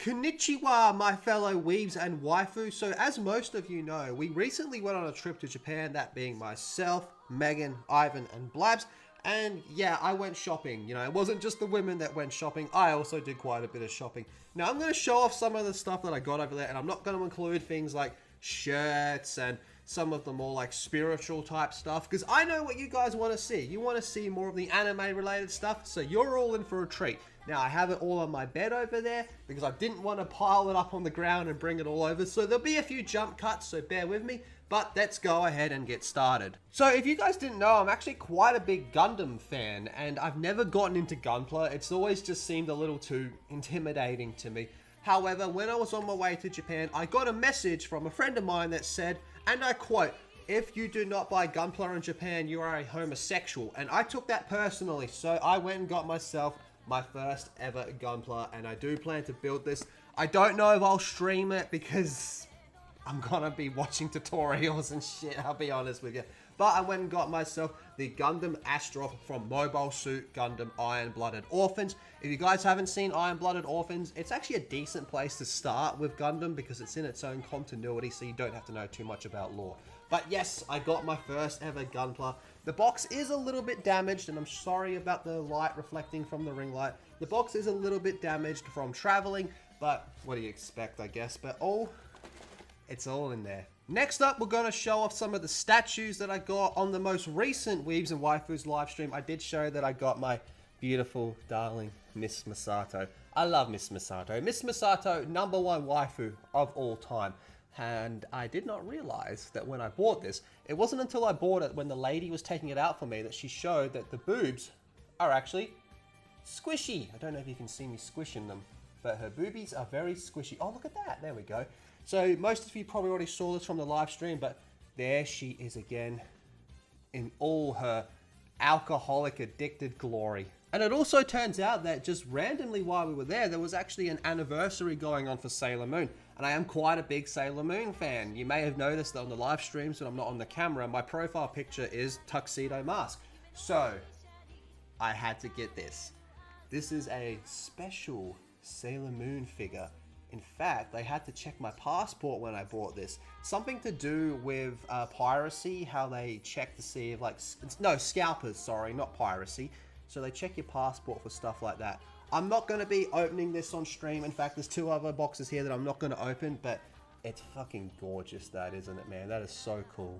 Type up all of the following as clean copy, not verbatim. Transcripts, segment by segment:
Konnichiwa, my fellow weebs and waifus. So as most of you know, we recently went on a trip to Japan, that being myself, Megan, Ivan, and Blabs. And yeah, I went shopping. You know, it wasn't just the women that went shopping. I also did quite a bit of shopping. Now, I'm going to show off some of the stuff that I got over there, and I'm not going to include things like shirts and some of the more like spiritual type stuff, because I know what you guys want to see. You want to see more of the anime related stuff, so you're all in for a treat. Now, I have it all on my bed over there because I didn't want to pile it up on the ground and bring it all over, so there'll be a few jump cuts, so bear with me. But let's go ahead and get started. So if you guys didn't know, I'm actually quite a big Gundam fan, and I've never gotten into Gunpla. It's always just seemed a little too intimidating to me. However, when I was on my way to Japan, I got a message from a friend of mine that said, and I quote, "If you do not buy Gunpla in Japan, you are a homosexual." And I took that personally, so I went and got myself my first ever Gunpla, and I do plan to build this. I don't know if I'll stream it because I'm gonna be watching tutorials and shit, I'll be honest with you. But I went and got myself the Gundam Astrop from Mobile Suit Gundam Iron-Blooded Orphans. If you guys haven't seen Iron-Blooded Orphans, it's actually a decent place to start with Gundam because it's in its own continuity, so you don't have to know too much about lore. But yes, I got my first ever Gunpla. The box is a little bit damaged, and I'm sorry about the light reflecting from the ring light. The box is a little bit damaged from traveling, but what do you expect, I guess? But it's all in there. Next up, we're going to show off some of the statues that I got on the most recent Weebs and Waifus live stream. I did show that I got my beautiful, darling Miss Misato. I love Miss Misato. Miss Misato, #1 waifu of all time. And I did not realize that when I bought this, it wasn't until I bought it when the lady was taking it out for me that she showed that the boobs are actually squishy. I don't know if you can see me squishing them, but her boobies are very squishy. Oh, look at that. There we go. So most of you probably already saw this from the live stream, but there she is again in all her alcoholic addicted glory. And it also turns out that just randomly while we were there was actually an anniversary going on for Sailor Moon. And I am quite a big Sailor Moon fan. You may have noticed that on the live streams when I'm not on the camera, my profile picture is Tuxedo Mask. So I had to get this. This is a special Sailor Moon figure. In fact, I had to check my passport when I bought this. Something to do with piracy, how they check to see if no, scalpers, sorry, not piracy. So they check your passport for stuff like that. I'm not going to be opening this on stream. In fact, there's 2 other boxes here that I'm not going to open, but it's fucking gorgeous, that, isn't it, man? That is so cool.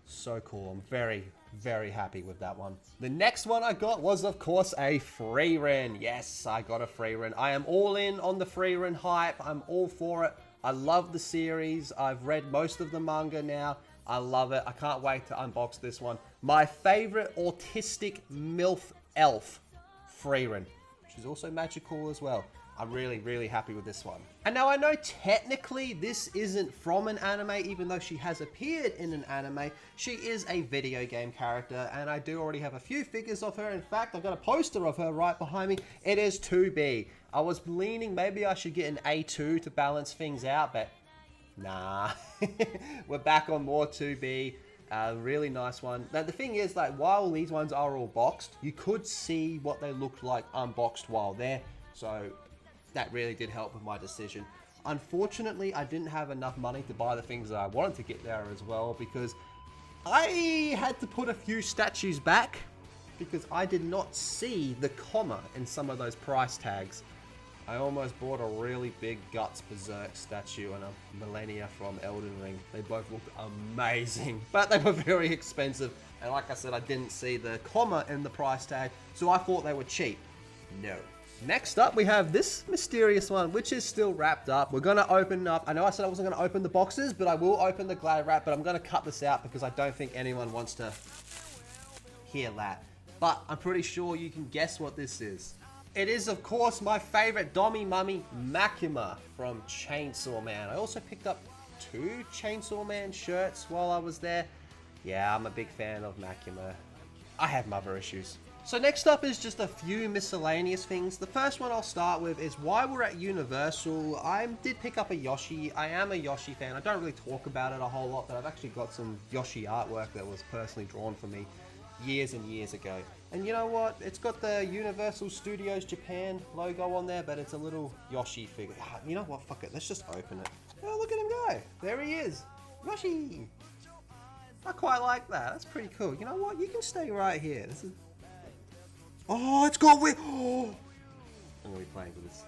So cool. I'm very, very happy with that one. The next one I got was, of course, a Frieren. Yes, I got a Frieren. I am all in on the Frieren hype. I'm all for it. I love the series. I've read most of the manga now. I love it. I can't wait to unbox this one. My favorite autistic MILF elf, Frieren. She's also magical as well. I'm really, really happy with this one. And now I know technically this isn't from an anime, even though she has appeared in an anime. She is a video game character, and I do already have a few figures of her. In fact, I've got a poster of her right behind me. It is 2B. I was leaning maybe I should get an A2 to balance things out, but nah. We're back on more 2B. Really nice one. Now the thing is, like, while these ones are all boxed, you could see what they looked like unboxed while there. So that really did help with my decision. Unfortunately, I didn't have enough money to buy the things that I wanted to get there as well, because I had to put a few statues back because I did not see the comma in some of those price tags. I almost bought a really big Guts Berserk statue and a Millennia from Elden Ring. They both looked amazing, but they were very expensive. And like I said, I didn't see the comma in the price tag, so I thought they were cheap. No. Next up, we have this mysterious one, which is still wrapped up. We're going to open up. I know I said I wasn't going to open the boxes, but I will open the glad wrap, but I'm going to cut this out because I don't think anyone wants to hear that. But I'm pretty sure you can guess what this is. It is, of course, my favorite Dommy Mummy, Makima from Chainsaw Man. I also picked up 2 Chainsaw Man shirts while I was there. Yeah, I'm a big fan of Makima. I have mother issues. So next up is just a few miscellaneous things. The first one I'll start with is while we're at Universal, I did pick up a Yoshi. I am a Yoshi fan. I don't really talk about it a whole lot, but I've actually got some Yoshi artwork that was personally drawn for me years and years ago. And you know what? It's got the Universal Studios Japan logo on there, but it's a little Yoshi figure. You know what? Fuck it. Let's just open it. Oh, look at him go. There he is. Yoshi. I quite like that. That's pretty cool. You know what? You can stay right here. This is... Oh, it's got weird. Oh. I'm going to be playing with this.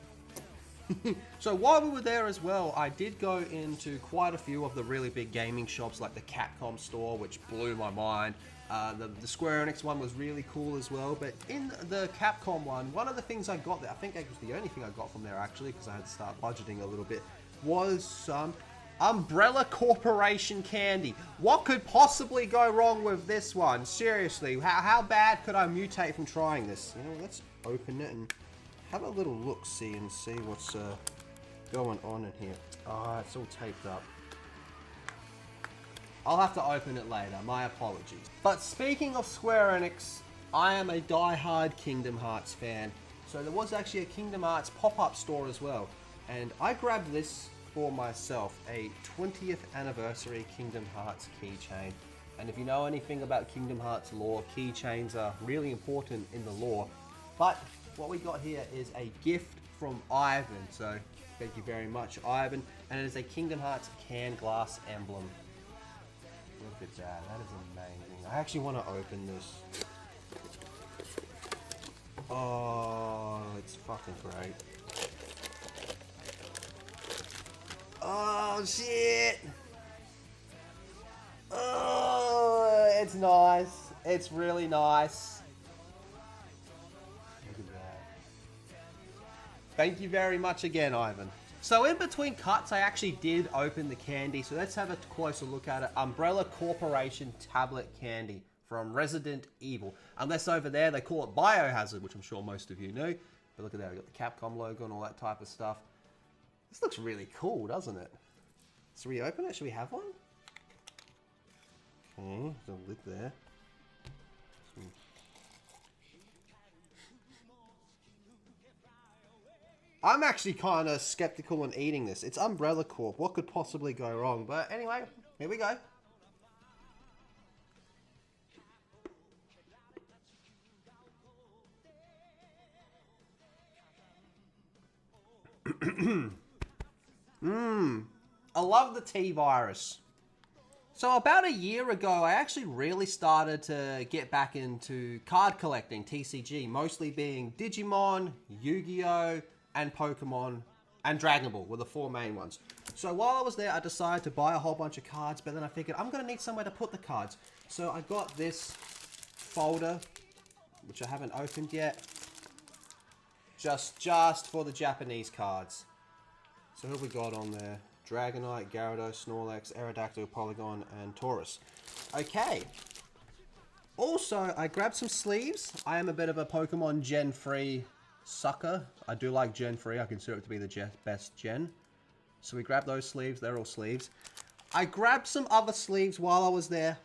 So while we were there as well, I did go into quite a few of the really big gaming shops like the Capcom store, which blew my mind. The Square Enix one was really cool as well, but in the Capcom one of the things I got there, I think it was the only thing I got from there actually, because I had to start budgeting a little bit, was some Umbrella Corporation candy. What could possibly go wrong with this one? Seriously, how bad could I mutate from trying this? You know, let's open it and have a little look-see and see what's going on in here. Ah, it's all taped up. I'll have to open it later, my apologies. But speaking of Square Enix, I am a die-hard Kingdom Hearts fan. So there was actually a Kingdom Hearts pop-up store as well. And I grabbed this for myself, a 20th anniversary Kingdom Hearts keychain. And if you know anything about Kingdom Hearts lore, keychains are really important in the lore. But what we got here is a gift from Ivan. So thank you very much, Ivan. And it is a Kingdom Hearts canned glass emblem. Look at that, that is amazing. I actually want to open this. Oh, it's fucking great. Oh, shit! Oh, it's nice. It's really nice. Look at that. Thank you very much again, Ivan. So in between cuts, I actually did open the candy, so let's have a closer look at it. Umbrella Corporation tablet candy from Resident Evil. Unless over there they call it Biohazard, which I'm sure most of you know. But look at that, we've got the Capcom logo and all that type of stuff. This looks really cool, doesn't it? Should we open it? Should we have one? Okay, there's a lid there. I'm actually kind of skeptical on eating this. It's Umbrella Corp. What could possibly go wrong? But anyway, here we go. I love the T-Virus. So about a year ago, I actually really started to get back into card collecting, TCG, mostly being Digimon, Yu-Gi-Oh!, and Pokemon, and Dragon Ball were the four main ones. So while I was there, I decided to buy a whole bunch of cards, but then I figured I'm going to need somewhere to put the cards. So I got this folder, which I haven't opened yet, just for the Japanese cards. So who have we got on there? Dragonite, Gyarados, Snorlax, Aerodactyl, Polygon, and Taurus. Okay. Also, I grabbed some sleeves. I am a bit of a Pokemon Gen 3 sucker. I do like Gen 3. I consider it to be the best Gen. So we grabbed those sleeves. They're all sleeves. I grabbed some other sleeves while I was there,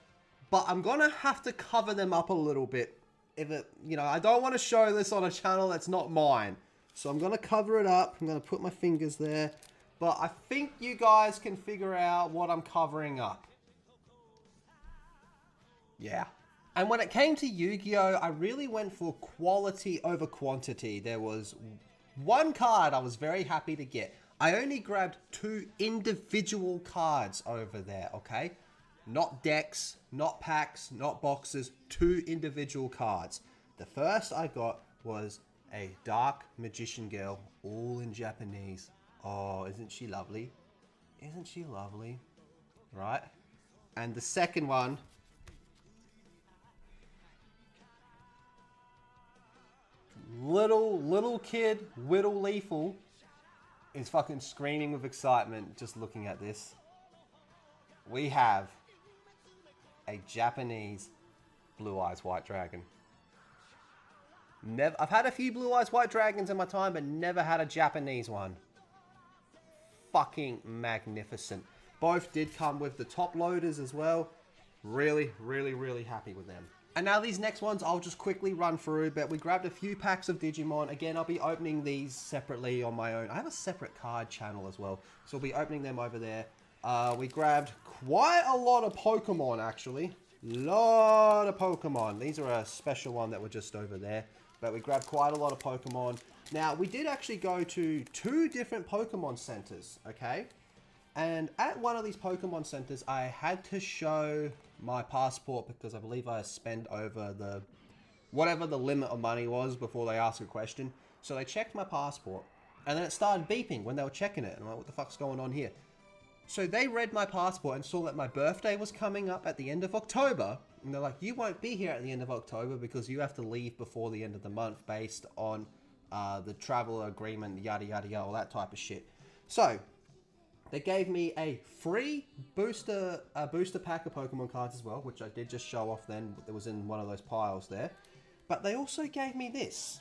but I'm going to have to cover them up a little bit. If it, you know, I don't want to show this on a channel that's not mine. So I'm going to cover it up. I'm going to put my fingers there. But I think you guys can figure out what I'm covering up. Yeah. And when it came to Yu-Gi-Oh!, I really went for quality over quantity. There was one card I was very happy to get. I only grabbed 2 individual cards over there, okay? Not decks, not packs, not boxes, 2 individual cards. The first I got was a Dark Magician Girl, all in Japanese. Oh, isn't she lovely? Isn't she lovely? Right? And the second one... Little kid, Whittle Lethal, is fucking screaming with excitement just looking at this. We have a Japanese Blue Eyes White Dragon. I've had a few Blue Eyes White Dragons in my time, but never had a Japanese one. Fucking magnificent. Both did come with the top loaders as well. Really happy with them. And now these next ones I'll just quickly run through, but we grabbed a few packs of Digimon. Again, I'll be opening these separately on my own. I have a separate card channel as well, so we'll be opening them over there. We grabbed quite a lot of Pokemon, actually. lot of Pokemon. These are a special one that were just over there. But we grabbed quite a lot of Pokemon. Now, we did actually go to 2 different Pokemon centers, okay? And at one of these Pokemon centers, I had to show my passport because I believe I spent over the whatever the limit of money was before they asked a question. So they checked my passport, and then it started beeping when they were checking it. And I'm like, what the fuck's going on here? So they read my passport and saw that my birthday was coming up at the end of October. And they're like, you won't be here at the end of October because you have to leave before the end of the month based on the travel agreement, yada, yada, yada, all that type of shit. So they gave me a free booster pack of Pokemon cards as well, which I did just show off then. It was in one of those piles there. But they also gave me this.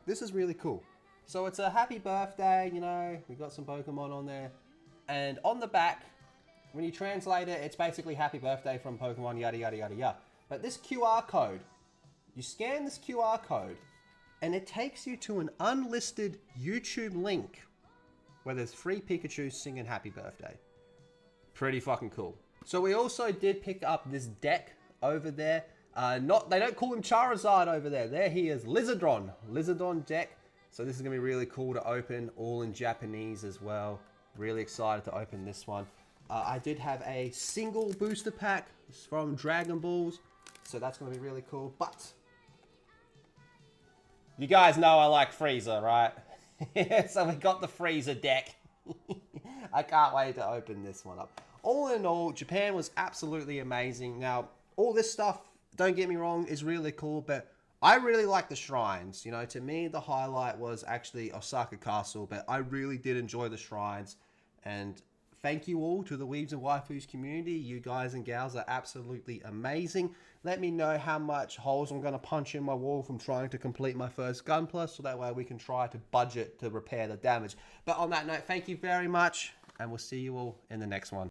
This is really cool. So it's a happy birthday, you know, we got some Pokemon on there. And on the back, when you translate it, it's basically happy birthday from Pokemon, yada, yada, yada, yada. But this QR code, you scan this QR code, and it takes you to an unlisted YouTube link where there's 3 Pikachu singing happy birthday. Pretty fucking cool. So we also did pick up this deck over there. They don't call him Charizard over there. There he is, Lizardon deck. So this is gonna be really cool to open, all in Japanese as well. Really excited to open this one. I did have a single booster pack from Dragon Balls, so that's gonna be really cool. But you guys know I like Frieza, right? So we got the Frieza deck. I can't wait to open this one up. All in all, Japan was absolutely amazing. Now, all this stuff, don't get me wrong, is really cool, but I really like the shrines. You know, to me, the highlight was actually Osaka Castle, but I really did enjoy the shrines. And thank you all to the Weebs and Waifus community. You guys and gals are absolutely amazing. Let me know how much holes I'm going to punch in my wall from trying to complete my first Gunpla, so that way we can try to budget to repair the damage. But on that note, thank you very much, and we'll see you all in the next one.